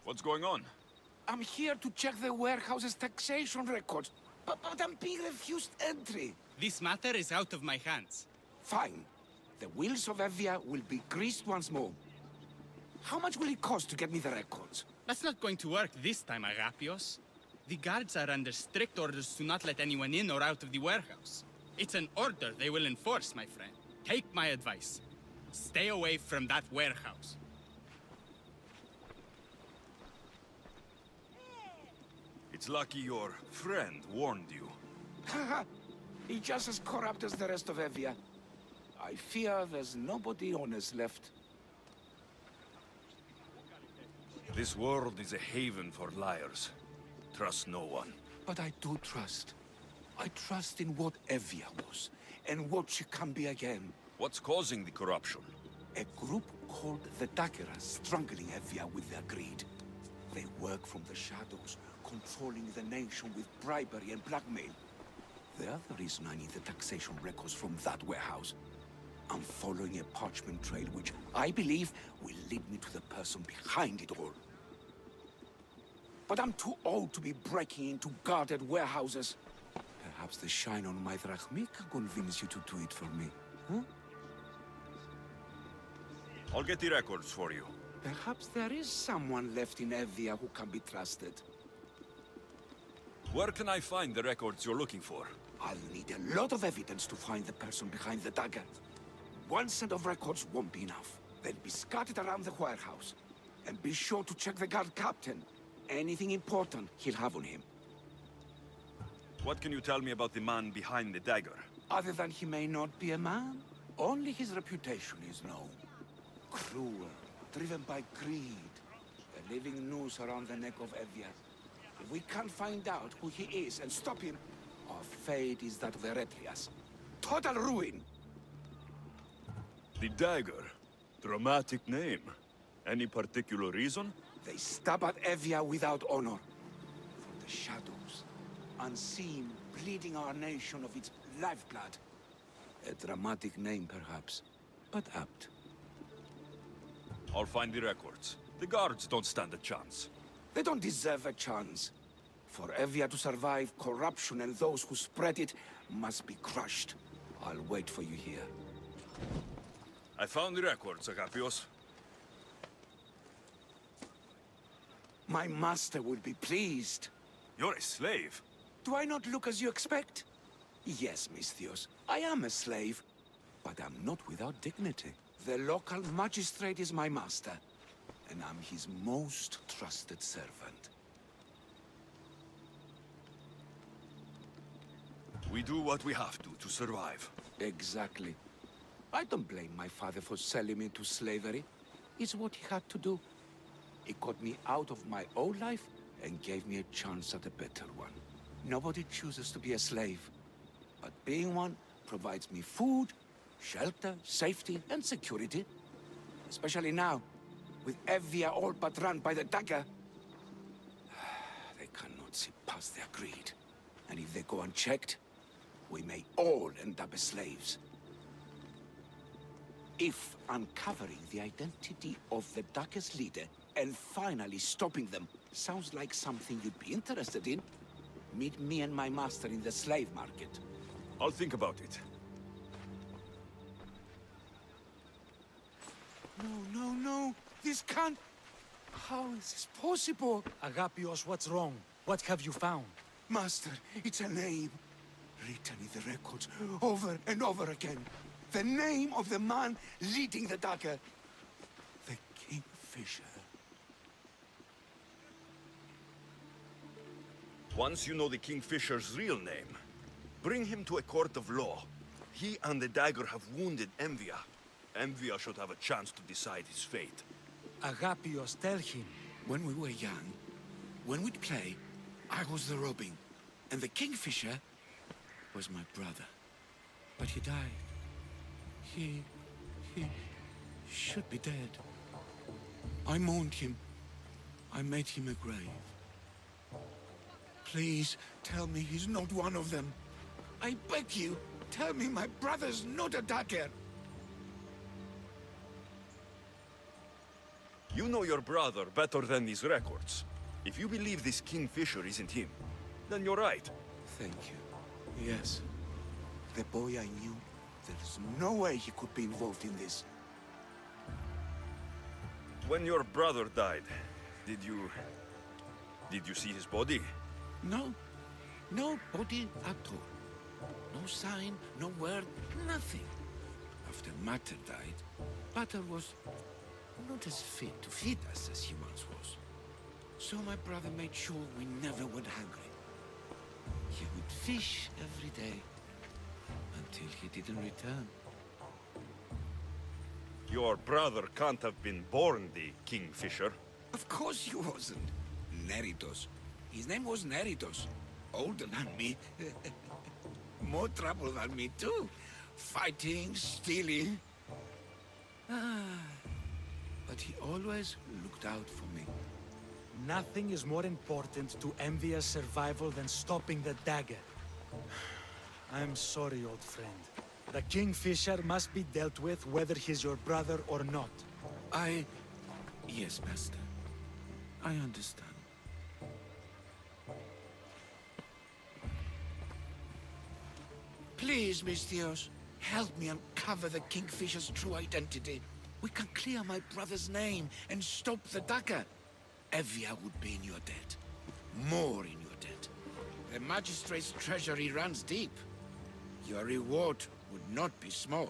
What's going on? I'm here to check the warehouse's taxation records, but I'm being refused entry. This matter is out of my hands. Fine. The wheels of Evia will be greased once more. How much will it cost to get me the records? That's not going to work this time, Agapios. The guards are under strict orders to not let anyone in or out of the warehouse. It's an order they will enforce, my friend. Take my advice. Stay away from that warehouse. It's lucky your friend warned you. Haha! He's just as corrupt as the rest of Evia. I fear there's nobody honest left. This world is a haven for liars. Trust no one. But I do trust. I trust in what Evia was, and what she can be again. What's causing the corruption? A group called the Daggers strangling Evia with their greed. They work from the shadows, controlling the nation with bribery and blackmail. The other reason I need the taxation records from that warehouse. I'm following a parchment trail which I believe will lead me to the person behind it all. But I'm too old to be breaking into guarded warehouses. Perhaps the shine on my drachmi can convince you to do it for me, huh? I'll get the records for you. Perhaps there is someone left in Evia who can be trusted. Where can I find the records you're looking for? I'll need a lot of evidence to find the person behind the dagger. One set of records won't be enough. They'll be scattered around the warehouse. And be sure to check the guard captain. Anything important he'll have on him. What can you tell me about the man behind the dagger? Other than he may not be a man, only his reputation is known. Cruel, driven by greed. A living noose around the neck of Evia. If we can't find out who he is and stop him, our fate is that of the Eretrias. Total ruin! The dagger. Dramatic name. Any particular reason? They stab at Evia without honor. From the shadows, unseen, bleeding our nation of its lifeblood. A dramatic name, perhaps, but apt. I'll find the records. The guards don't stand a chance. They don't deserve a chance. For Evia to survive, corruption and those who spread it must be crushed. I'll wait for you here. I found the records, Agapios. My master will be pleased. You're a slave. Do I not look as you expect? Yes, Misthios, I am a slave, but I'm not without dignity. The local magistrate is my master, and I'm his most trusted servant. We do what we have to survive. Exactly. I don't blame my father for selling me into slavery. It's what he had to do. It got me out of my old life and gave me a chance at a better one. Nobody chooses to be a slave, but being one provides me food, shelter, safety, and security. Especially now, with Evia all but run by the dagger. They cannot see past their greed. And if they go unchecked, we may all end up as slaves. If uncovering the identity of the dagger's leader and finally stopping them sounds like something you'd be interested in, meet me and my master in the slave market. I'll think about it. No. This can't... How is this possible? Agapios, what's wrong? What have you found? Master, it's a name. Written in the records over and over again. The name of the man leading the dagger. The Kingfisher. Once you know the Kingfisher's real name, bring him to a court of law. He and the dagger have wounded Envia. Envia should have a chance to decide his fate. Agapios, tell him. When we were young, when we'd play, I was the robin. And the Kingfisher was my brother. But he died. He should be dead. I mourned him. I made him a grave. Please, tell me he's not one of them. I beg you, tell me my brother's not a dagger. You know your brother better than these records. If you believe this Kingfisher isn't him, then you're right. Thank you. Yes. The boy I knew, there's no way he could be involved in this. When your brother died, did you see his body? No. No body at all. No sign, no word, nothing. After Mater died, Pater was not as fit to feed us as he once was. So my brother made sure we never went hungry. He would fish every day, until he didn't return. Your brother can't have been born the Kingfisher. Of course he wasn't. Neritos. His name was Neritos. Older than me. More trouble than me too. Fighting, stealing. But he always looked out for me. Nothing is more important to Envia's survival than stopping the dagger. I'm sorry, old friend. The Kingfisher must be dealt with whether he's your brother or not. Yes, Master. I understand. Please, Misthios, help me uncover the Kingfisher's true identity. We can clear my brother's name and stop the dagger. Evia would be in your debt. More in your debt. The Magistrate's treasury runs deep. Your reward would not be small.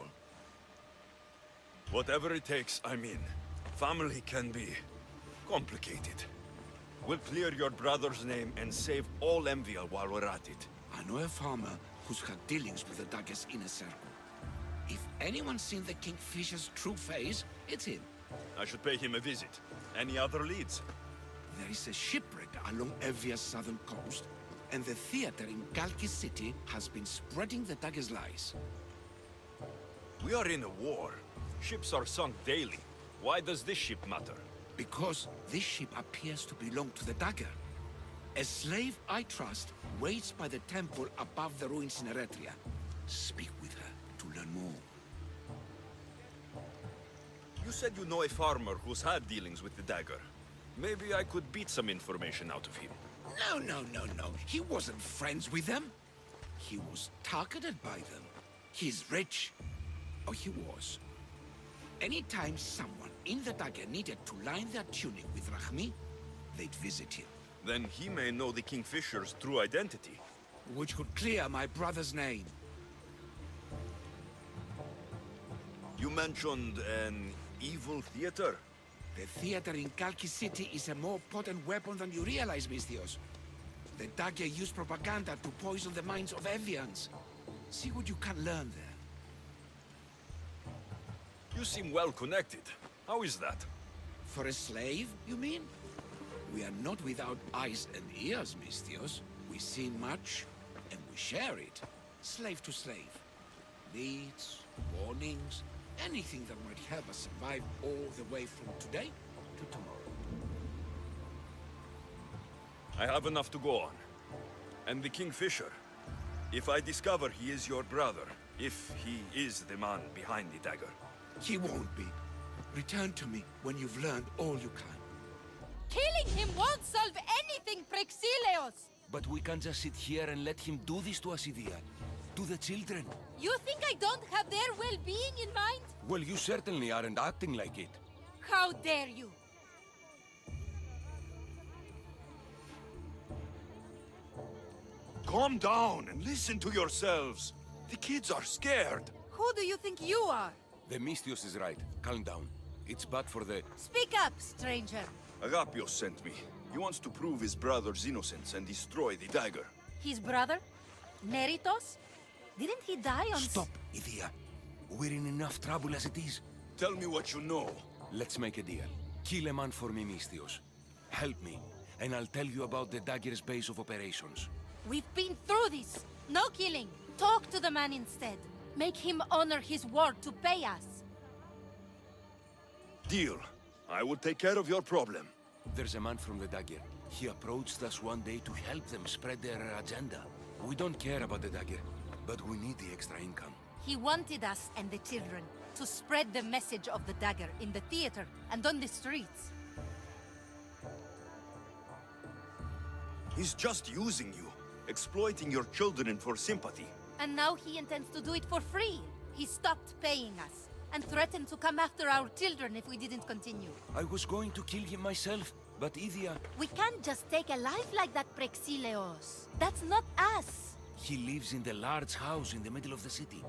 Whatever it takes, I'm in. Family can be complicated. We'll clear your brother's name and save all Envia while we're at it. I know a farmer who's had dealings with the dagger's inner circle. If anyone's seen the Kingfisher's true face, it's him. I should pay him a visit. Any other leads? There is a shipwreck along Evia's southern coast, and the theater in Kalki City has been spreading the dagger's lies. We are in a war. Ships are sunk daily. Why does this ship matter? Because this ship appears to belong to the dagger. A slave I trust waits by the temple above the ruins in Eretria. Speak with her to learn more. You said you know a farmer who's had dealings with the dagger. Maybe I could beat some information out of him. No. He wasn't friends with them. He was targeted by them. He's rich. Or he was. Anytime someone in the dagger needed to line their tunic with Rahmi, they'd visit him. Then he may know the Kingfisher's true identity. Which could clear my brother's name. You mentioned an evil theater? The theater in Kalki City is a more potent weapon than you realize, Misthios. The dagger used propaganda to poison the minds of Evians. See what you can learn there. You seem well connected. How is that? For a slave, you mean? We are not without eyes and ears, Misthios. We see much, and we share it. Slave to slave. Leads, warnings, anything that might help us survive all the way from today to tomorrow. I have enough to go on. And the Kingfisher. If I discover he is your brother, if he is the man behind the dagger. He won't be. Return to me when you've learned all you can. Killing him won't solve anything, Praxilios! But we can't just sit here and let him do this to us, Idia. To the children. You think I don't have their well-being in mind? Well, you certainly aren't acting like it. How dare you! Calm down and listen to yourselves. The kids are scared. Who do you think you are? The Misthios is right. Calm down. It's bad for the... Speak up, stranger. Alexios sent me. He wants to prove his brother's innocence and destroy the dagger. His brother? Neritos? Didn't he die on... Stop, Idia. We're in enough trouble as it is. Tell me what you know. Let's make a deal. Kill a man for me, Misthios. Help me, and I'll tell you about the dagger's base of operations. We've been through this. No killing. Talk to the man instead. Make him honor his word to pay us. Deal. I will take care of your problem. There's a man from the dagger. He approached us one day to help them spread their agenda. We don't care about the dagger, but we need the extra income. He wanted us and the children to spread the message of the dagger in the theater and on the streets. He's just using you, exploiting your children for sympathy. And now he intends to do it for free. He stopped paying us, and threatened to come after our children if we didn't continue. I was going to kill him myself, but Idia... We can't just take a life like that, Prexileos. That's not us. He lives in the large house in the middle of the city.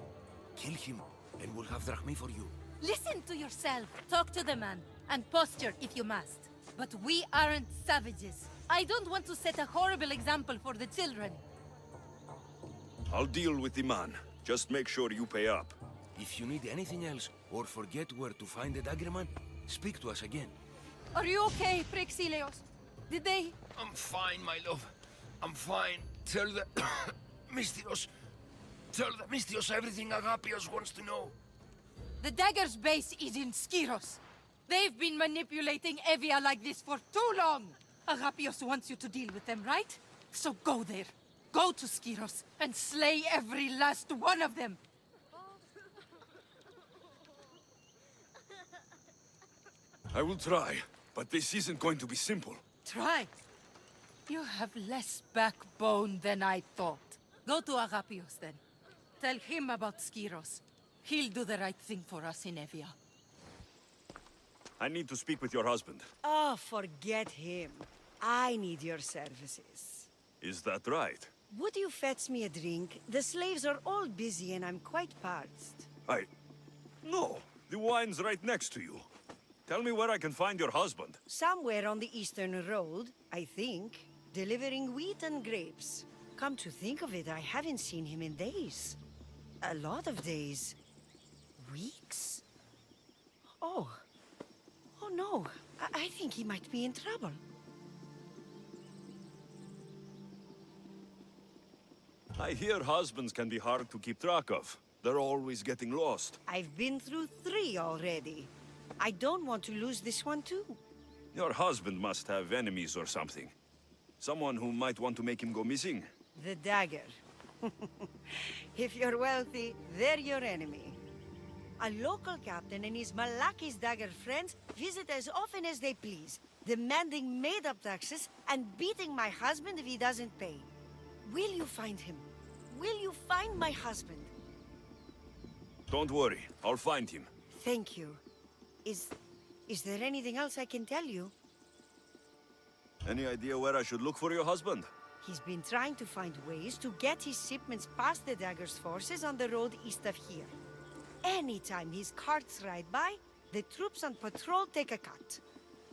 Kill him, and we'll have drachmae for you. Listen to yourself. Talk to the man, and posture if you must. But we aren't savages. I don't want to set a horrible example for the children. I'll deal with the man. Just make sure you pay up. If you need anything else, or forget where to find the daggerman, speak to us again. Are you okay, Prexileos? Did they... I'm fine, my love. I'm fine. Tell the... Tell the Mystios everything Agapios wants to know. The dagger's base is in Skiros. They've been manipulating Evia like this for too long. Agapios wants you to deal with them, right? So go there. Go to Skiros and slay every last one of them. I will try, but this isn't going to be simple. Try. You have less backbone than I thought. Go to Agapios then. Tell him about Skiros. He'll do the right thing for us in Evia. I need to speak with your husband. Oh, forget him. I need your services. Is that right? Would you fetch me a drink? The slaves are all busy and I'm quite parched. No, the wine's right next to you. Tell me where I can find your husband. Somewhere on the Eastern Road, I think, delivering wheat and grapes. Come to think of it, I haven't seen him in days. A lot of days. Weeks? Oh. Oh no, I think he might be in trouble. I hear husbands can be hard to keep track of. They're always getting lost. I've been through 3 already. I don't want to lose this one too. Your husband must have enemies or something. Someone who might want to make him go missing. The dagger. If you're wealthy, they're your enemy. A local captain and his Malaki's dagger friends visit as often as they please, demanding made-up taxes and beating my husband if he doesn't pay. Will you find him? Will you find my husband? Don't worry, I'll find him. Thank you. Is there anything else I can tell you? Any idea where I should look for your husband? He's been trying to find ways to get his shipments past the dagger's forces on the road east of here. Anytime his carts ride by, the troops on patrol take a cut.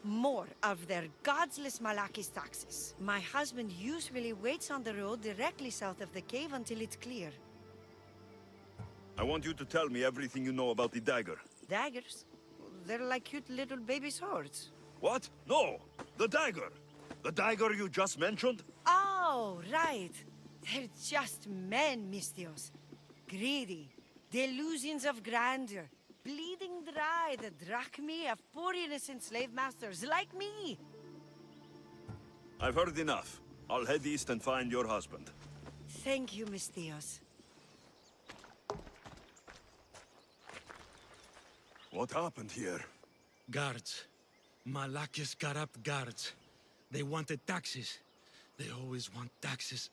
More of their godless Malaki's taxes. My husband usually waits on the road directly south of the cave until it's clear. I want you to tell me everything you know about the dagger. Daggers? They're like cute little baby swords. What? No! The dagger! The dagger you just mentioned? Oh, right. They're just men, Mystios. Greedy. Delusions of grandeur. Bleeding dry the drachmae of poor innocent slave masters like me. I've heard enough. I'll head east and find your husband. Thank you, Mystios. What happened here? Guards. Malakis corrupt guards. They wanted taxes. They always want taxes.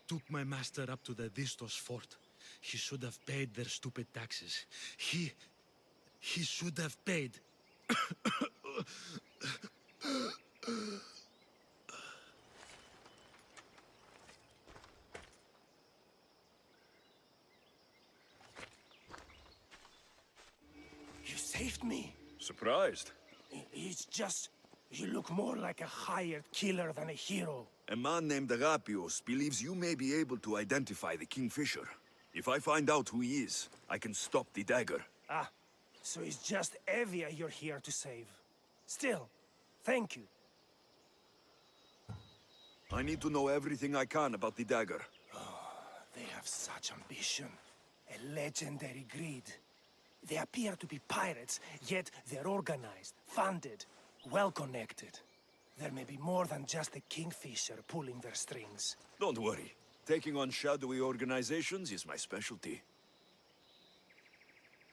Took my master up to the Distos fort. He should have paid their stupid taxes. He should have paid. You saved me. Surprised? It's just... you look more like a hired killer than a hero. A man named Agapios believes you may be able to identify the Kingfisher. If I find out who he is, I can stop the dagger. Ah, so it's just Evia you're here to save. Still, thank you. I need to know everything I can about the dagger. They have such ambition. A legendary greed. They appear to be pirates, yet they're organized, funded, well-connected. There may be more than just the Kingfisher pulling their strings. Don't worry. Taking on shadowy organizations is my specialty.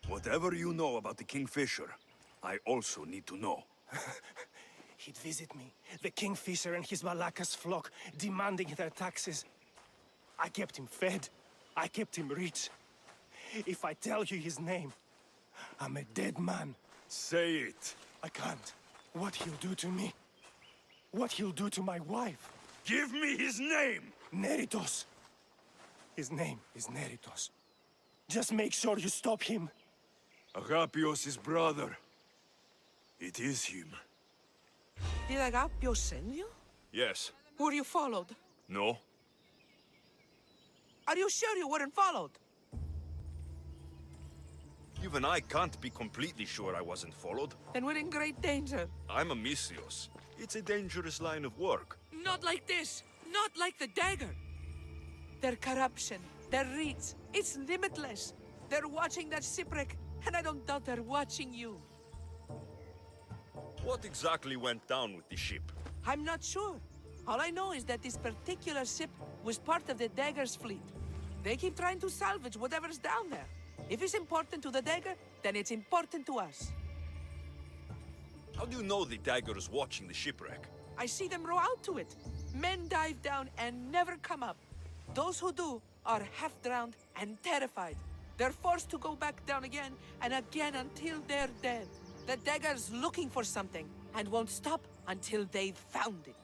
Whatever you know about the Kingfisher, I also need to know. He'd visit me, the Kingfisher and his Malacca's flock, demanding their taxes. I kept him fed. I kept him rich. If I tell you his name, I'm a dead man. Say it. I can't. What he'll do to me. What he'll do to my wife. Give me his name! Neritos. His name is Neritos. Just make sure you stop him. Agapios' brother. It is him. Did Alexios send you? Yes. Were you followed? No? Are you sure you weren't followed? Even I can't be completely sure I wasn't followed. Then we're in great danger. I'm Alexios. It's a dangerous line of work. Not like this. Not like the dagger. Their corruption, their reach, it's limitless. They're watching that shipwreck, and I don't doubt they're watching you. What exactly went down with the ship? I'm not sure. All I know is that this particular ship was part of the dagger's fleet. They keep trying to salvage whatever's down there. If it's important to the dagger, then it's important to us. How do you know the dagger is watching the shipwreck? I see them row out to it. Men dive down and never come up. Those who do are half-drowned and terrified. They're forced to go back down again and again until they're dead. The dagger's looking for something and won't stop until they've found it.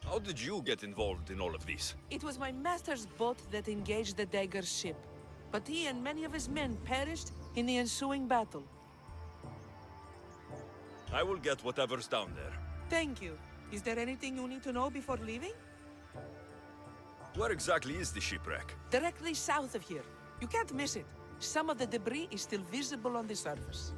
How did you get involved in all of this? It was my master's boat that engaged the dagger's ship, but he and many of his men perished in the ensuing battle. I will get whatever's down there. Thank you. Is there anything you need to know before leaving? Where exactly is the shipwreck? Directly south of here. You can't miss it. Some of the debris is still visible on the surface.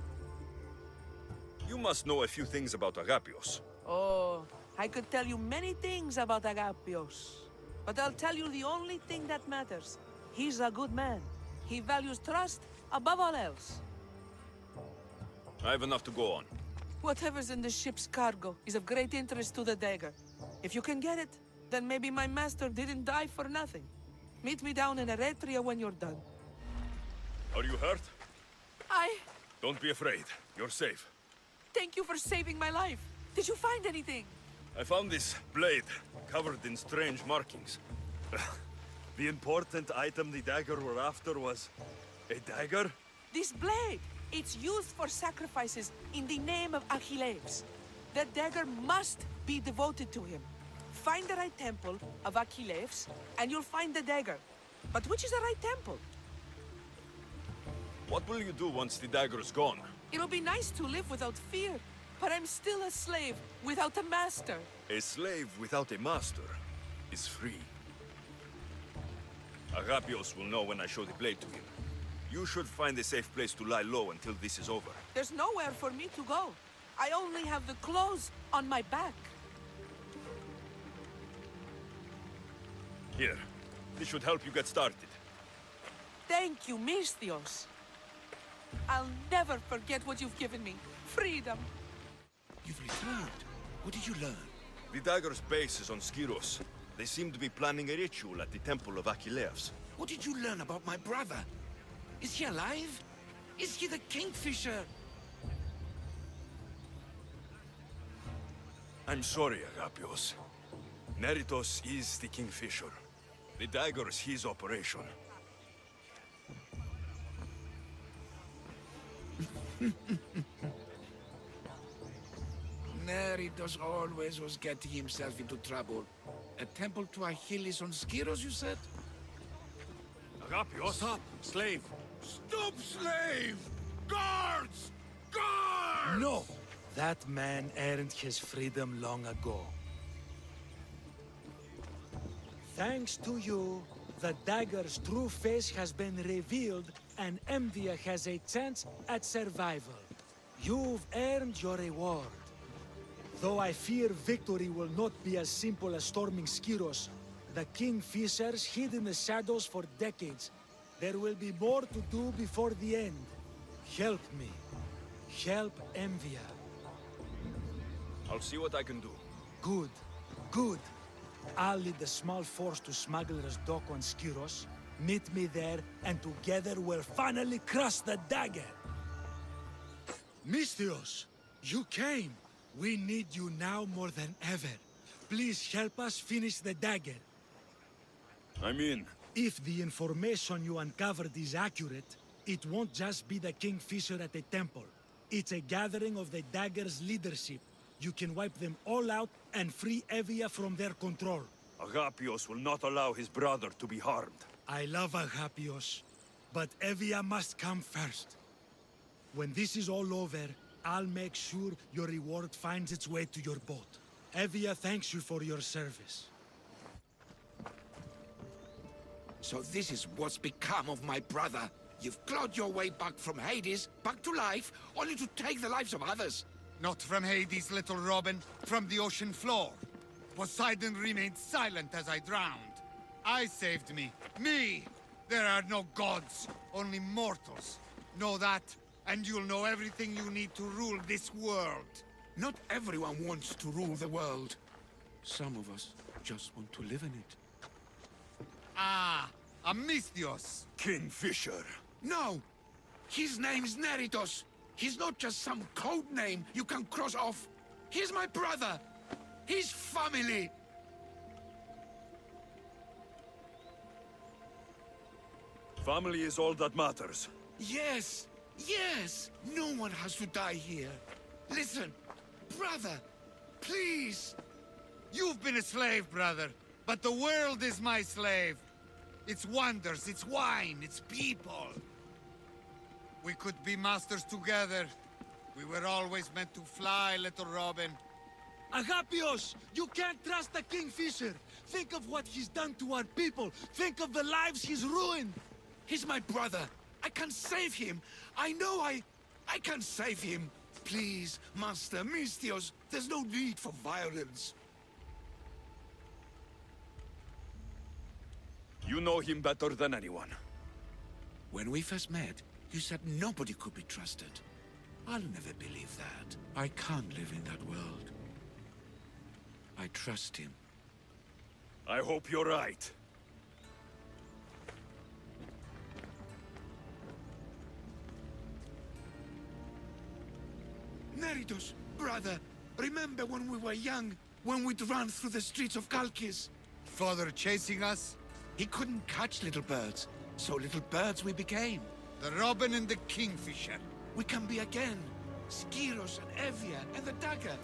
You must know a few things about Agapios. Oh, I could tell you many things about Alexios. But I'll tell you the only thing that matters. He's a good man. He values trust above all else. I have enough to go on. Whatever's in the ship's cargo is of great interest to the dagger. If you can get it, then maybe my master didn't die for nothing. Meet me down in Eretria when you're done. Are you hurt? I... Don't be afraid. You're safe. Thank you for saving my life. Did you find anything? I found this blade, covered in strange markings. The important item the dagger were after was... a dagger? This blade! It's used for sacrifices in the name of Achilles. The dagger must be devoted to him. Find the right temple of Achilles, and you'll find the dagger. But which is the right temple? What will you do once the dagger is gone? It'll be nice to live without fear, but I'm still a slave without a master. A slave without a master is free. Agapios will know when I show the blade to him. You should find a safe place to lie low until this is over. There's nowhere for me to go. I only have the clothes on my back. Here, this should help you get started. Thank you, Misthios. I'll never forget what you've given me. Freedom. You've returned. What did you learn? The dagger's base is on Skiros. They seem to be planning a ritual at the temple of Achilles. What did you learn about my brother? Is he alive? Is he the Kingfisher? I'm sorry, Agapios. Neritos is the Kingfisher. The dagger is his operation. Neritos always was getting himself into trouble. A temple to Achilles on Skiros, you said? Agapios! Stop, slave! Stop, slave! Guards! Guards! No! That man earned his freedom long ago. Thanks to you, the dagger's true face has been revealed and Envia has a chance at survival. You've earned your reward. Though I fear victory will not be as simple as storming Skiros, the Kingfishers hid in the shadows for decades. There will be more to do before the end. Help me. Help Envia. I'll see what I can do. Good. Good. I'll lead the small force to Smuggler's Dock on Skiros. Meet me there, and together we'll finally crush the dagger! Misthios! You came! We need you now more than ever. Please help us finish the dagger. I'm in. If the information you uncovered is accurate, it won't just be the Kingfisher at the temple. It's a gathering of the dagger's leadership. You can wipe them all out and free Evia from their control. Agapios will not allow his brother to be harmed. I love Agapios, but Evia must come first. When this is all over, I'll make sure your reward finds its way to your boat. Evia thanks you for your service. So this is what's become of my brother. You've clawed your way back from Hades, back to life, only to take the lives of others. Not from Hades, little Robin, from the ocean floor. Poseidon remained silent as I drowned. I saved me. Me! There are no gods, only mortals. Know that, and you'll know everything you need to rule this world. Not everyone wants to rule the world. Some of us just want to live in it. Ah, Alexios. Kingfisher. No! His name's Neritos. He's not just some code name you can cross off. He's my brother. He's family. Family is all that matters. Yes, yes. No one has to die here. Listen, brother, please. You've been a slave, brother, but the world is my slave. Its wonders, its wine, its people. We could be masters together. We were always meant to fly, little Robin. Agapios! You can't trust the Kingfisher! Think of what he's done to our people! Think of the lives he's ruined! He's my brother. I can save him. I know I can save him. Please, Master Misthios, there's no need for violence. You know him better than anyone. When we first met, you said nobody could be trusted. I'll never believe that. I can't live in that world. I trust him. I hope you're right. Neritos, brother, remember when we were young, when we'd run through the streets of Kalkis? Father chasing us? He couldn't catch little birds, so little birds we became. The Robin and the Kingfisher. We can be again. Skiros and Evia and the dagger.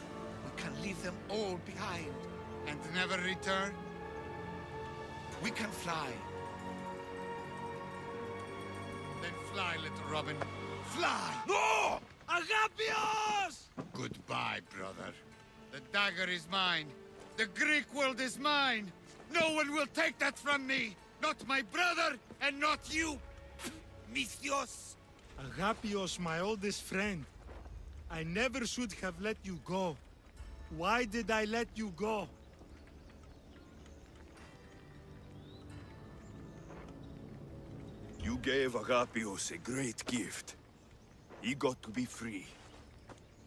We can leave them all behind. And never return? We can fly. Then fly, little Robin. Fly! No! Agapios! Goodbye, brother. The dagger is mine. The Greek world is mine. No one will take that from me. Not my brother, and not you. Misthios. Agapios, my oldest friend. I never should have let you go. Why did I let you go? You gave Agapios a great gift. He got to be free.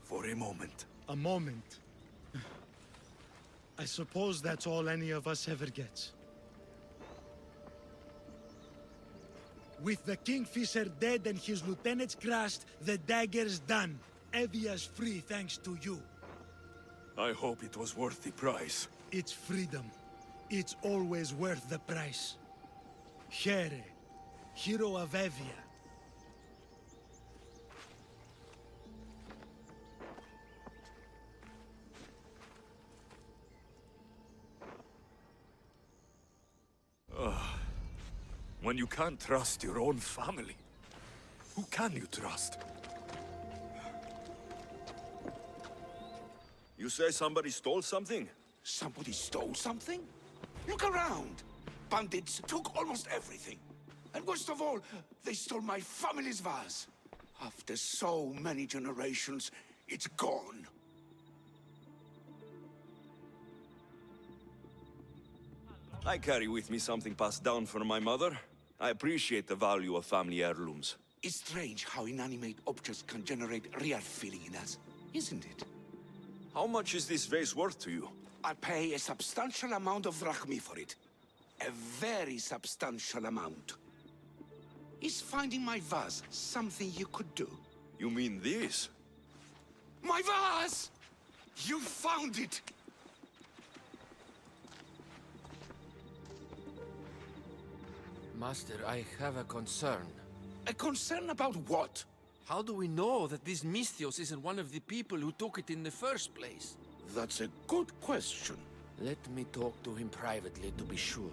For a moment. A moment. I suppose that's all any of us ever gets. With the Kingfisher dead and his lieutenants crushed, the dagger's done. Evia's free thanks to you. I hope it was worth the price. It's freedom. It's always worth the price. Here, hero of Evia. When you can't trust your own family, who can you trust? You say somebody stole something? Somebody stole something? Look around. Bandits took almost everything. And worst of all, they stole my family's vase. After so many generations, it's gone. I carry with me something passed down from my mother. I appreciate the value of family heirlooms. It's strange how inanimate objects can generate real feeling in us, isn't it? How much is this vase worth to you? I pay a substantial amount of drachmi for it. A very substantial amount. Is finding my vase something you could do? You mean this? My vase! You found it! Master, I have a concern. A concern about what? How do we know that this Misthios isn't one of the people who took it in the first place? That's a good question. Let me talk to him privately to be sure.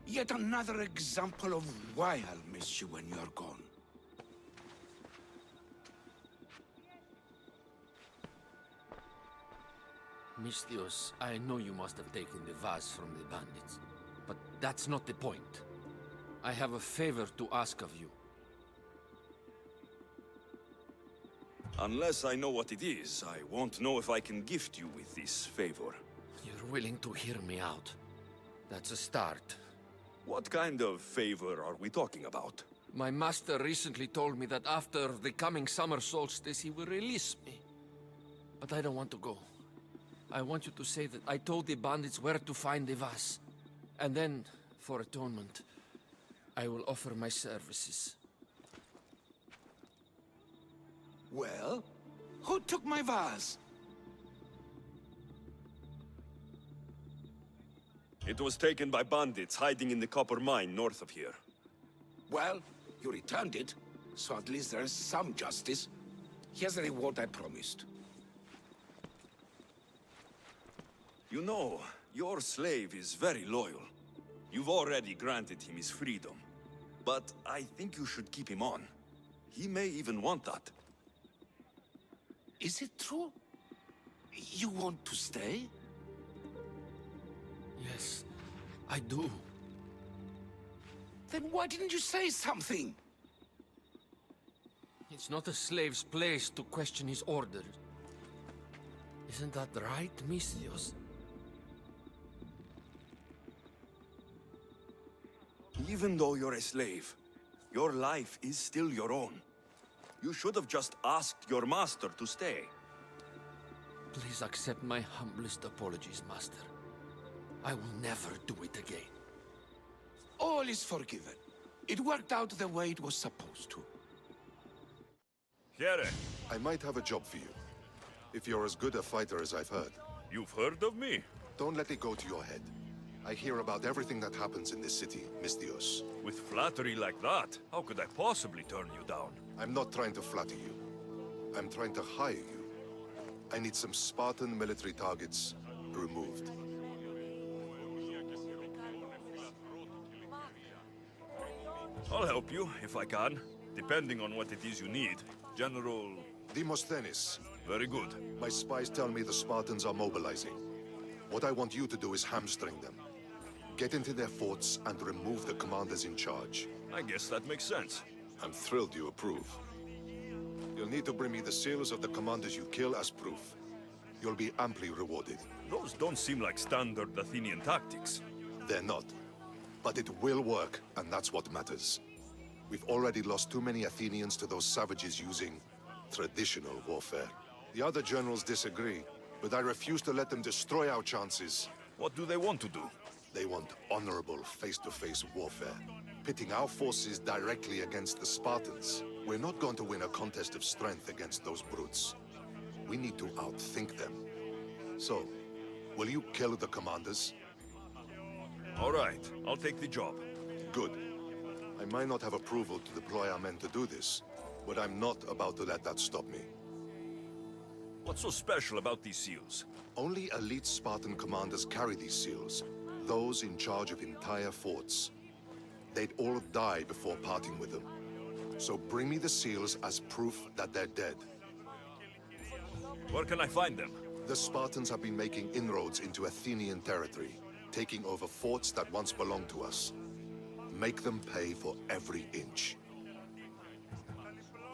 Yet another example of why I'll miss you when you're gone. Misthios, I know you must have taken the vase from the bandits, but that's not the point. I have a favor to ask of you. Unless I know what it is, I won't know if I can gift you with this favor. You're willing to hear me out. That's a start. What kind of favor are we talking about? My master recently told me that after the coming summer solstice he will release me. But I don't want to go. I want you to say that I told the bandits where to find the vase. And then, for atonement, I will offer my services. Well, who took my vase? It was taken by bandits hiding in the copper mine north of here. Well, you returned it, so at least there's some justice. Here's the reward I promised. You know, your slave is very loyal. You've already granted him his freedom. But I think you should keep him on. He may even want that. Is it true? You want to stay? Yes, I do. Then why didn't you say something? It's not a slave's place to question his orders. Isn't that right, Misthios? Even though you're a slave, your life is still your own. You should have just asked your master to stay. Please accept my humblest apologies, Master. I will never do it again. All is forgiven. It worked out the way it was supposed to. Here, I might have a job for you. If you're as good a fighter as I've heard. you've heard of me? Don't let it go to your head. I hear about everything that happens in this city, Misthios. With flattery like that, how could I possibly turn you down? I'm not trying to flatter you. I'm trying to hire you. I need some Spartan military targets removed. I'll help you, if I can, depending on what it is you need. General... Demosthenes, Very good. my spies tell me the Spartans are mobilizing. What I want you to do is hamstring them. Get into their forts and remove the commanders in charge. I guess that makes sense. I'm thrilled you approve. You'll need to bring me the seals of the commanders you kill as proof. You'll be amply rewarded. Those don't seem like standard Athenian tactics. They're not. But it will work, and that's what matters. We've already lost too many Athenians to those savages using traditional warfare. The other generals disagree, but I refuse to let them destroy our chances. What do they want to do? They want honorable face-to-face warfare, pitting our forces directly against the Spartans. We're not going to win a contest of strength against those brutes. We need to outthink them. So, will you kill the commanders? All right, I'll take the job. Good. I might not have approval to deploy our men to do this, but I'm not about to let that stop me. What's so special about these seals? Only elite Spartan commanders carry these seals, those in charge of entire forts. They'd all die before parting with them. So bring me the seals as proof that they're dead. Where can I find them? The Spartans have been making inroads into Athenian territory, taking over forts that once belonged to us. Make them pay for every inch.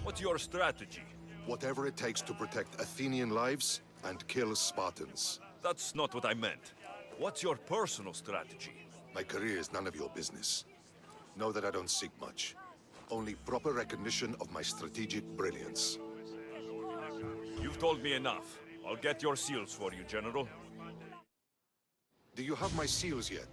What's your strategy? Whatever it takes to protect Athenian lives and kill Spartans. That's not what I meant. What's your personal strategy? My career is none of your business. Know that I don't seek much. Only proper recognition of my strategic brilliance. You've told me enough. I'll get your seals for you, General. Do you have my seals yet?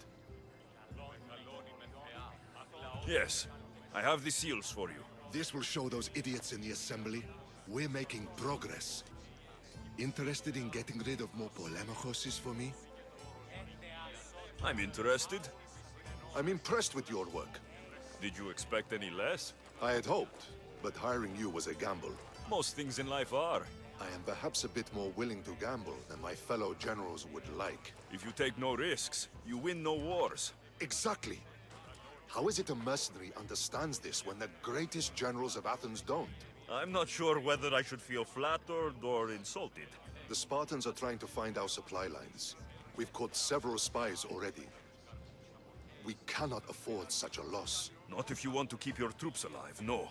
Yes, I have the seals for you. This will show those idiots in the assembly we're making progress. Interested in getting rid of more polemachoses for me? I'm interested. I'm impressed with your work. Did you expect any less? I had hoped, but hiring you was a gamble. Most things in life are. I am perhaps a bit more willing to gamble than my fellow generals would like. If you take no risks, you win no wars. Exactly. How is it a mercenary understands this when the greatest generals of Athens don't? I'm not sure whether I should feel flattered or insulted. The Spartans are trying to find our supply lines. We've caught several spies already. We cannot afford such a loss. Not if you want to keep your troops alive, no.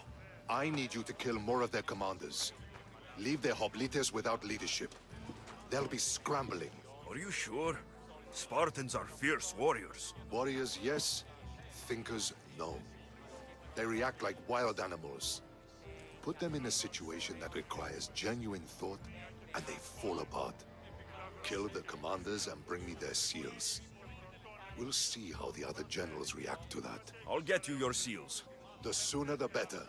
I need you to kill more of their commanders. Leave their hoplites without leadership. They'll be scrambling. Are you sure? Spartans are fierce warriors. Warriors, yes. Thinkers, no. They react like wild animals. Put them in a situation that requires genuine thought, and they fall apart. Kill the commanders and bring me their seals. We'll see how the other generals react to that. I'll get you your seals. The sooner the better.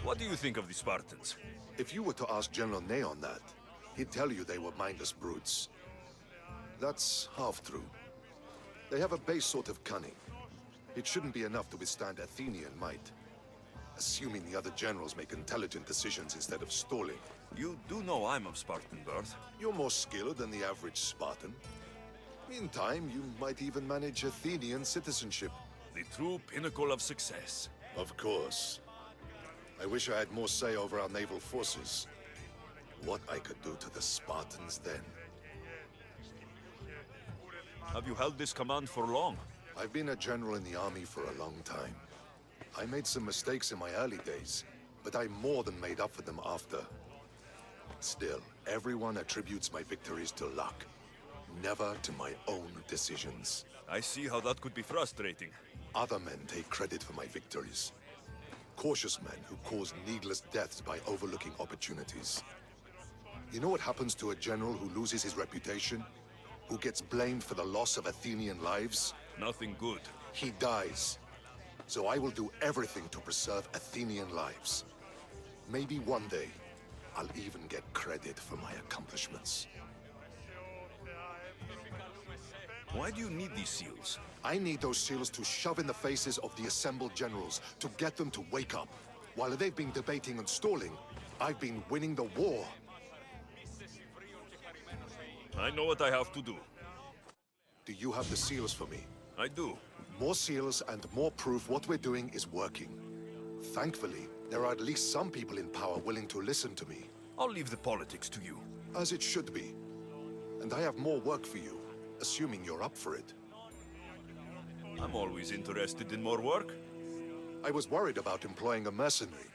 What do you think of the Spartans? If you were to ask General Neon that, he'd tell you they were mindless brutes. That's half true. They have a base sort of cunning. It shouldn't be enough to withstand Athenian might. Assuming the other generals make intelligent decisions instead of stalling. You do know I'm of Spartan birth. You're more skilled than the average Spartan. In time, you might even manage Athenian citizenship. The true pinnacle of success. Of course. I wish I had more say over our naval forces. What I could do to the Spartans then. Have you held this command for long? I've been a general in the army for a long time. I made some mistakes in my early days, but I more than made up for them after. Still, everyone attributes my victories to luck, never to my own decisions. I see how that could be frustrating. Other men take credit for my victories. Cautious men who cause needless deaths by overlooking opportunities. You know what happens to a general who loses his reputation? Who gets blamed for the loss of Athenian lives? Nothing good. He dies. So I will do everything to preserve Athenian lives. Maybe one day, I'll even get credit for my accomplishments. Why do you need these seals? I need those seals to shove in the faces of the assembled generals, to get them to wake up. While they've been debating and stalling, I've been winning the war. I know what I have to do. Do you have the seals for me? I do. More seals and more proof what we're doing is working. Thankfully, there are at least some people in power willing to listen to me. I'll leave the politics to you. As it should be. And I have more work for you, assuming you're up for it. I'm always interested in more work. I was worried about employing a mercenary,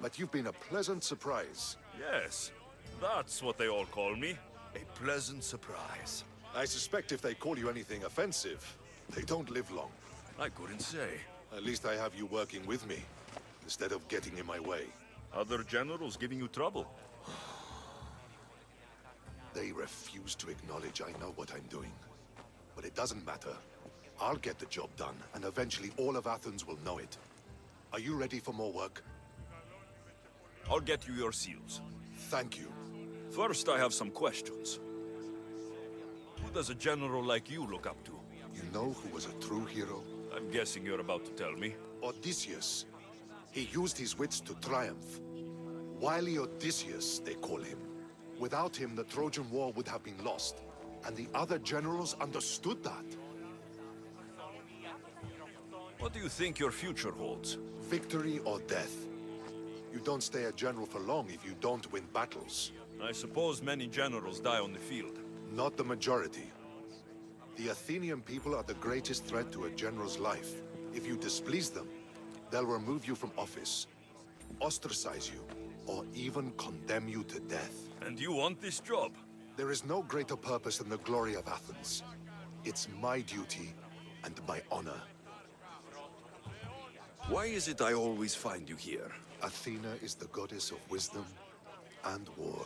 but you've been a pleasant surprise. Yes, that's what they all call me. A pleasant surprise. I suspect if they call you anything offensive, they don't live long. I couldn't say. At least I have you working with me, instead of getting in my way. Other generals giving you trouble? They refuse to acknowledge I know what I'm doing. But it doesn't matter. I'll get the job done, and eventually all of Athens will know it. Are you ready for more work? I'll get you your seals. Thank you. First, I have some questions. Who does a general like you look up to? You know who was a true hero? I'm guessing you're about to tell me. Odysseus. He used his wits to triumph. Wily Odysseus, they call him. Without him, the Trojan War would have been lost. And the other generals understood that. What do you think your future holds? Victory or death. You don't stay a general for long if you don't win battles. I suppose many generals die on the field. Not the majority. The Athenian people are the greatest threat to a general's life. If you displease them, they'll remove you from office, ostracize you, or even condemn you to death. And you want this job? There is no greater purpose than the glory of Athens. It's my duty and my honor. Why is it I always find you here? Athena is the goddess of wisdom and war.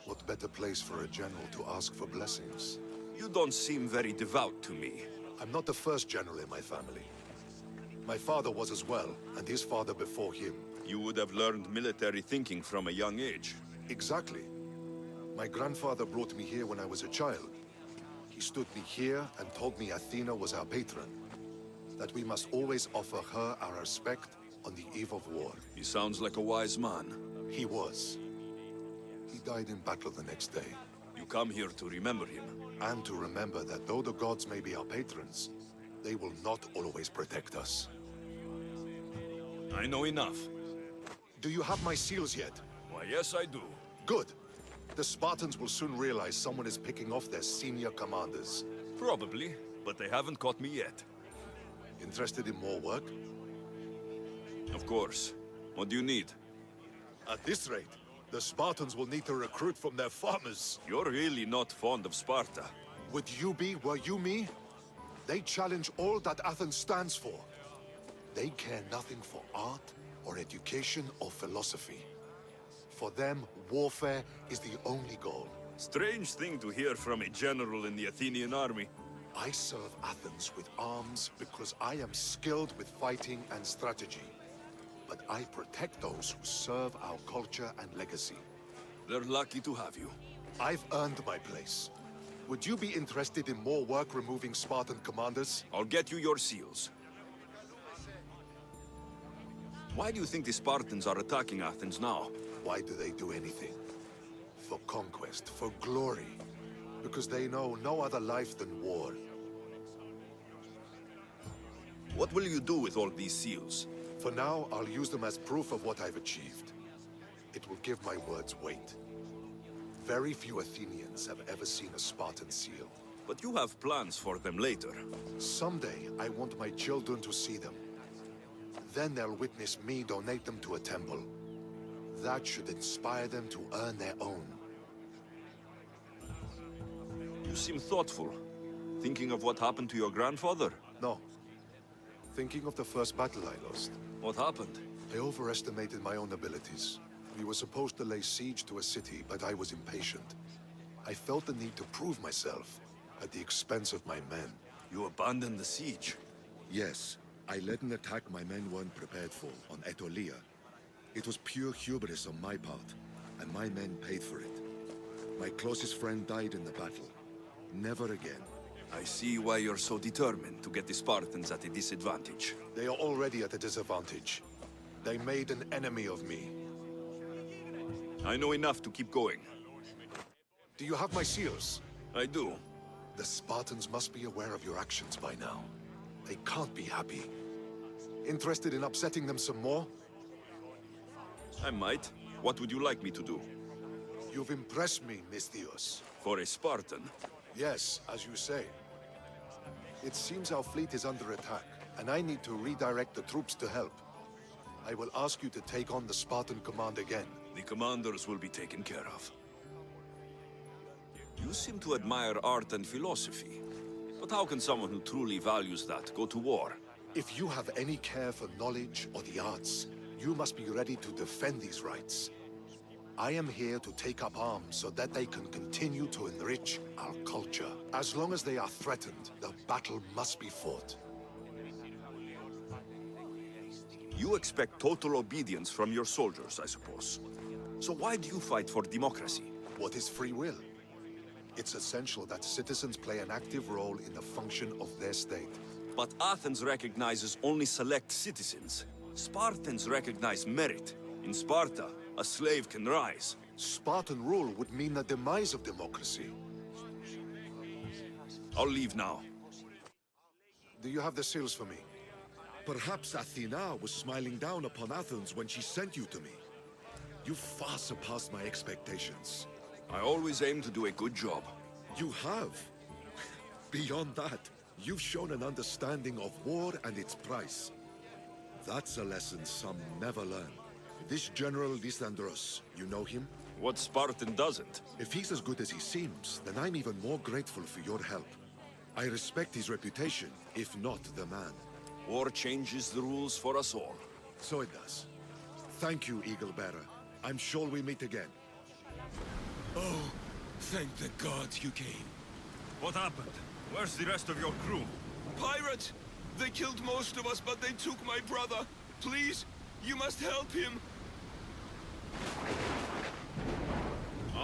What better place for a general to ask for blessings? You don't seem very devout to me. I'm not the first general in my family. My father was as well, and his father before him. You would have learned military thinking from a young age. Exactly. My grandfather brought me here when I was a child. He stood me here and told me Athena was our patron. That we must always offer her our respect on the eve of war. He sounds like a wise man. He was. He died in battle the next day. You come here to remember him. And to remember that though the gods may be our patrons, they will not always protect us. I know enough. Do you have my seals yet? Why, yes, I do. Good. The Spartans will soon realize someone is picking off their senior commanders. Probably, but they haven't caught me yet. Interested in more work? Of course. What do you need? At this rate, the Spartans will need to recruit from their farmers. You're really not fond of Sparta. Would you be, were you me? They challenge all that Athens stands for. They care nothing for art, or education, or philosophy. For them, warfare is the only goal. Strange thing to hear from a general in the Athenian army. I serve Athens with arms because I am skilled with fighting and strategy. But I protect those who serve our culture and legacy. They're lucky to have you. I've earned my place. Would you be interested in more work removing Spartan commanders? I'll get you your seals. Why do you think the Spartans are attacking Athens now? Why do they do anything? For conquest, for glory. Because they know no other life than war. What will you do with all these seals? For now, I'll use them as proof of what I've achieved. It will give my words weight. Very few Athenians have ever seen a Spartan seal. But you have plans for them later. Someday, I want my children to see them. Then they'll witness me donate them to a temple. That should inspire them to earn their own. You seem thoughtful. Thinking of what happened to your grandfather? No. Thinking of the first battle I lost. What happened? I overestimated my own abilities. We were supposed to lay siege to a city, but I was impatient. I felt the need to prove myself, at the expense of my men. You abandoned the siege? Yes. I led an attack my men weren't prepared for, on Aetolia. It was pure hubris on my part, and my men paid for it. My closest friend died in the battle. Never again. I see why you're so determined to get the Spartans at a disadvantage. They are already at a disadvantage. They made an enemy of me. I know enough to keep going. Do you have my seals? I do. The Spartans must be aware of your actions by now. They can't be happy. Interested in upsetting them some more? I might. What would you like me to do? You've impressed me, Misthios. For a Spartan? Yes, as you say. It seems our fleet is under attack, and I need to redirect the troops to help. I will ask you to take on the Spartan command again. The commanders will be taken care of. You seem to admire art and philosophy. But how can someone who truly values that go to war? If you have any care for knowledge or the arts, you must be ready to defend these rights. I am here to take up arms so that they can continue to enrich our culture. As long as they are threatened, the battle must be fought. You expect total obedience from your soldiers, I suppose. So why do you fight for democracy? What is free will? It's essential that citizens play an active role in the function of their state. But Athens recognizes only select citizens. Spartans recognize merit. In Sparta, a slave can rise. Spartan rule would mean the demise of democracy. I'll leave now. Do you have the seals for me? Perhaps Athena was smiling down upon Athens when she sent you to me. You far surpassed my expectations. I always aim to do a good job. You have. Beyond that, you've shown an understanding of war and its price. That's a lesson some never learn. This General Lysandros, you know him? What Spartan doesn't? If he's as good as he seems, then I'm even more grateful for your help. I respect his reputation, if not the man. War changes the rules for us all. So it does. Thank you, Eagle Bearer. I'm sure we meet again. Oh, thank the gods you came. What happened? Where's the rest of your crew? Pirates! They killed most of us, but they took my brother. Please, you must help him.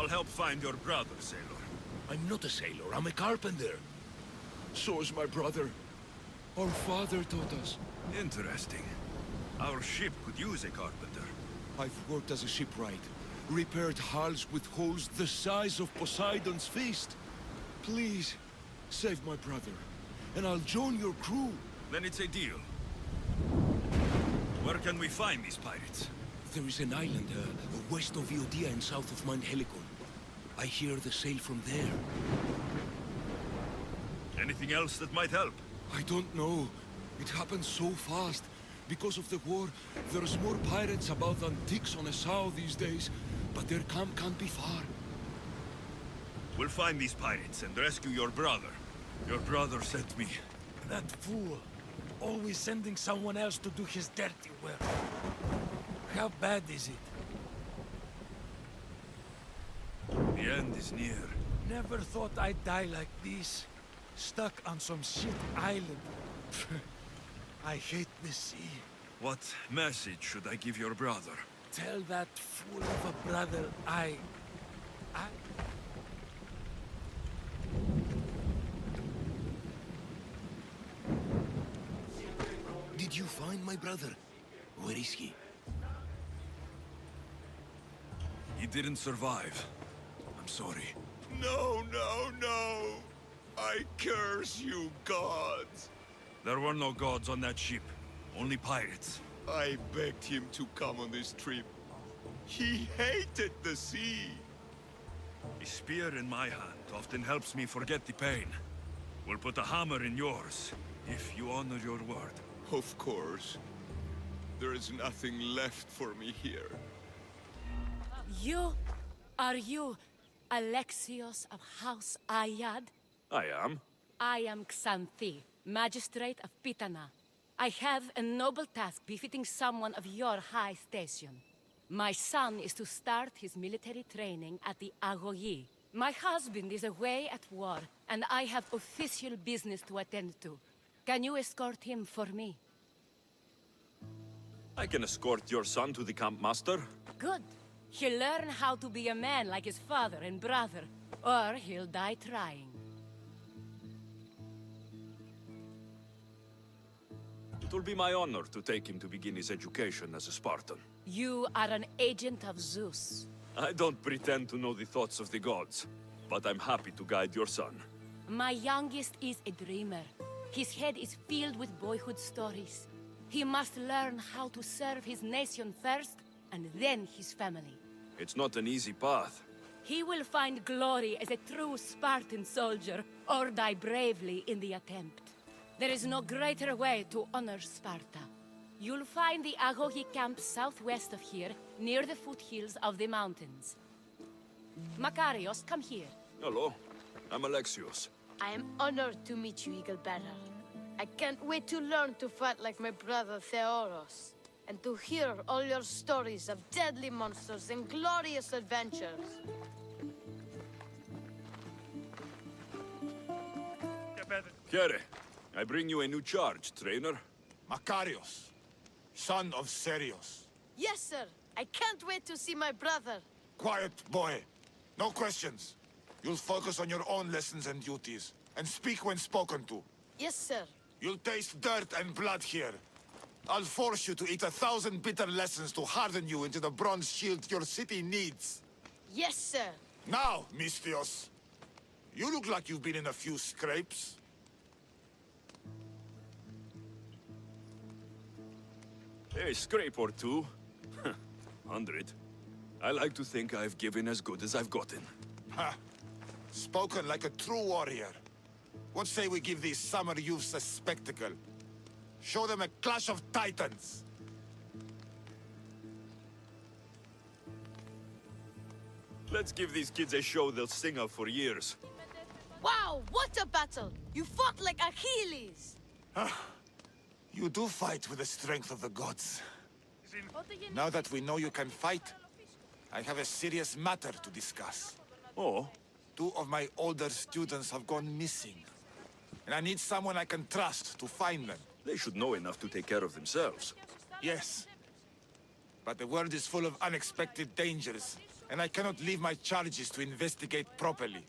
I'll help find your brother, sailor. I'm not a sailor, I'm a carpenter. So is my brother. Our father taught us. Interesting. Our ship could use a carpenter. I've worked as a shipwright. Repaired hulls with holes the size of Poseidon's fist. Please, save my brother, and I'll join your crew. Then it's a deal. Where can we find these pirates? There is an island west of Iodia and south of Mount Helicon. I hear they sail from there. Anything else that might help? I don't know. It happened so fast. Because of the war, there's more pirates about than ticks on a sow these days. But their camp can't be far. We'll find these pirates and rescue your brother. Your brother sent me. That fool. Always sending someone else to do his dirty work. How bad is it? The end is near. Never thought I'd die like this. Stuck on some shit island. I hate the sea. What message should I give your brother? Tell that fool of a brother I... Did you find my brother? Where is he? He didn't survive. I'm sorry. No, no, no! I curse you, gods! There were no gods on that ship. Only pirates. I begged him to come on this trip. He hated the sea. A spear in my hand often helps me forget the pain. We'll put a hammer in yours, if you honor your word. Of course. There is nothing left for me here. Are you Alexios of House Ayad? I am. I am Xanthi, Magistrate of Pitana. I have a noble task befitting someone of your high station. My son is to start his military training at the Agogi. My husband is away at war, and I have official business to attend to. Can you escort him for me? I can escort your son to the camp master. Good. He'll learn how to be a man like his father and brother, or he'll die trying. It will be my honor to take him to begin his education as a Spartan. You are an agent of Zeus. I don't pretend to know the thoughts of the gods, but I'm happy to guide your son. My youngest is a dreamer. His head is filled with boyhood stories. He must learn how to serve his nation first, and then his family. It's not an easy path. He will find glory as a true Spartan soldier, or die bravely in the attempt. There is no greater way to honor Sparta. You'll find the Agogi camp southwest of here, near the foothills of the mountains. Makarios, come here. Hello, I'm Alexios. I am honored to meet you, Eagle Bearer. I can't wait to learn to fight like my brother Theoros, and to hear all your stories of deadly monsters and glorious adventures. Here, I bring you a new charge, trainer. Makarios, son of Serios. Yes, sir. I can't wait to see my brother. Quiet, boy. No questions. You'll focus on your own lessons and duties, and speak when spoken to. Yes, sir. You'll taste dirt and blood here. I'll force you to eat 1,000 bitter lessons to harden you into the bronze shield your city needs. Yes, sir. Now, Mistios. You look like you've been in a few scrapes. A scrape or two. 100. I like to think I've given as good as I've gotten. Ha! Spoken like a true warrior. What say we give these summer youths a spectacle? Show them a clash of titans! Let's give these kids a show they'll sing of for years. Wow, what a battle! You fought like Achilles! You do fight with the strength of the gods. Now that we know you can fight, I have a serious matter to discuss. Oh? 2 of my older students have gone missing. And I need someone I can trust to find them. They should know enough to take care of themselves. Yes. But the world is full of unexpected dangers. and I cannot leave my charges to investigate properly.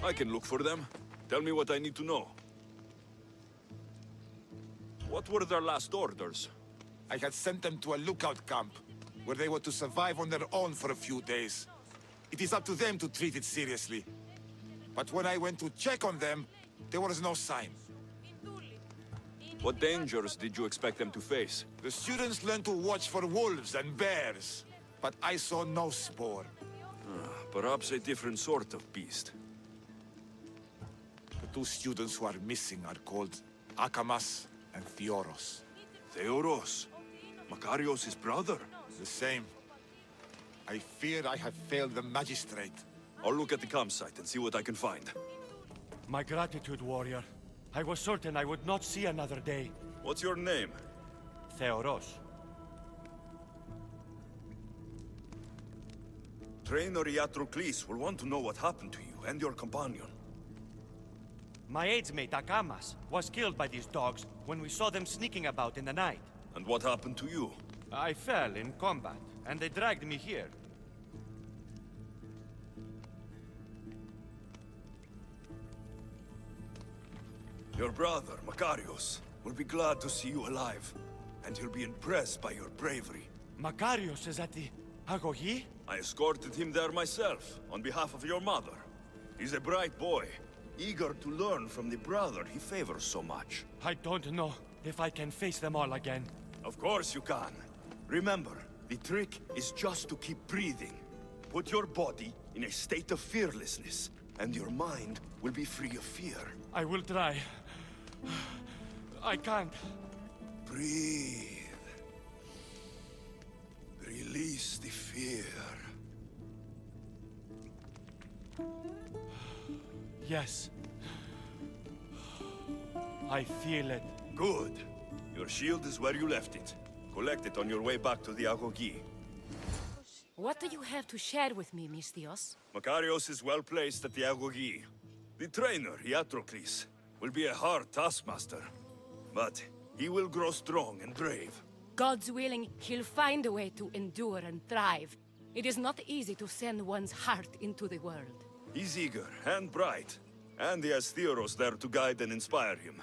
I can look for them. Tell me what I need to know. What were their last orders? I had sent them to a lookout camp, where they were to survive on their own for a few days. It is up to them to treat it seriously. But when I went to check on them, there was no sign. What dangers did you expect them to face? The students learned to watch for wolves and bears, but I saw no spoor. Perhaps a different sort of beast. The two students who are missing are called Akamas and Theoros. Theoros? Makarios' brother? The same. I fear I have failed the magistrate. I'll look at the campsite and see what I can find. My gratitude, warrior. I was certain I would not see another day. What's your name? Theoros. Trainer Iatrocles will want to know what happened to you and your companion. My aide's mate, Akamas, was killed by these dogs when we saw them sneaking about in the night. And what happened to you? I fell in combat, and they dragged me here. Your brother, Makarios, will be glad to see you alive, and he'll be impressed by your bravery. Makarios is at the Agogi? I escorted him there myself, on behalf of your mother. He's a bright boy, eager to learn from the brother he favors so much. I don't know if I can face them all again. Of course you can. Remember, the trick is just to keep breathing. Put your body in a state of fearlessness, and your mind will be free of fear. I will try. I can't. Breathe. Release the fear. Yes. I feel it. Good. Your shield is where you left it. Collect it on your way back to the Agogi. What do you have to share with me, Misthios? Makarios is well placed at the Agogi. The trainer, Iatrocles, will be a hard taskmaster. But he will grow strong and brave. God's willing, he'll find a way to endure and thrive. It is not easy to send one's heart into the world. He's eager and bright. And he has Theoros there to guide and inspire him.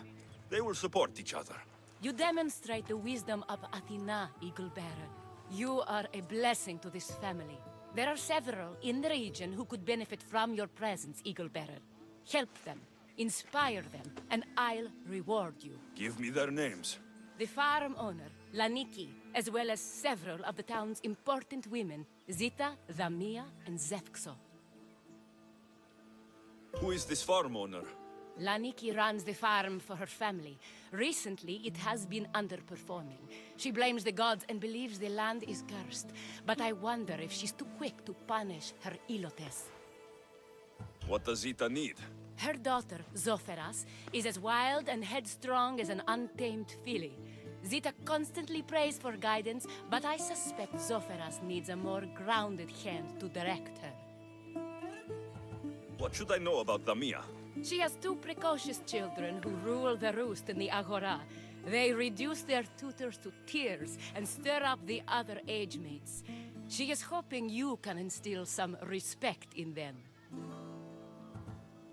They will support each other. You demonstrate the wisdom of Athena, Eagle Bearer. You are a blessing to this family. There are several in the region who could benefit from your presence, Eagle Bearer. Help them, inspire them, and I'll reward you. Give me their names. The farm owner, Laniki, as well as several of the town's important women, Zita, Damia, and Zefxo. Who is this farm owner? Laniki runs the farm for her family. Recently, it has been underperforming. She blames the gods and believes the land is cursed. But I wonder if she's too quick to punish her ilotes. What does Zita need? Her daughter, Zoferas, is as wild and headstrong as an untamed filly. Zita constantly prays for guidance, but I suspect Zoferas needs a more grounded hand to direct her. What should I know about Damia? She has two precocious children who rule the roost in the Agora. They reduce their tutors to tears and stir up the other age mates. She is hoping you can instill some respect in them.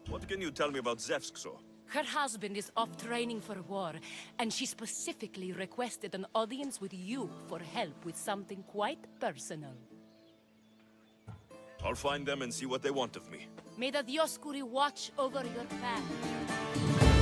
What can you tell me about Zefxo? Her husband is off training for war, and she specifically requested an audience with you for help with something quite personal. I'll find them and see what they want of me. May the Dioscuri watch over your path.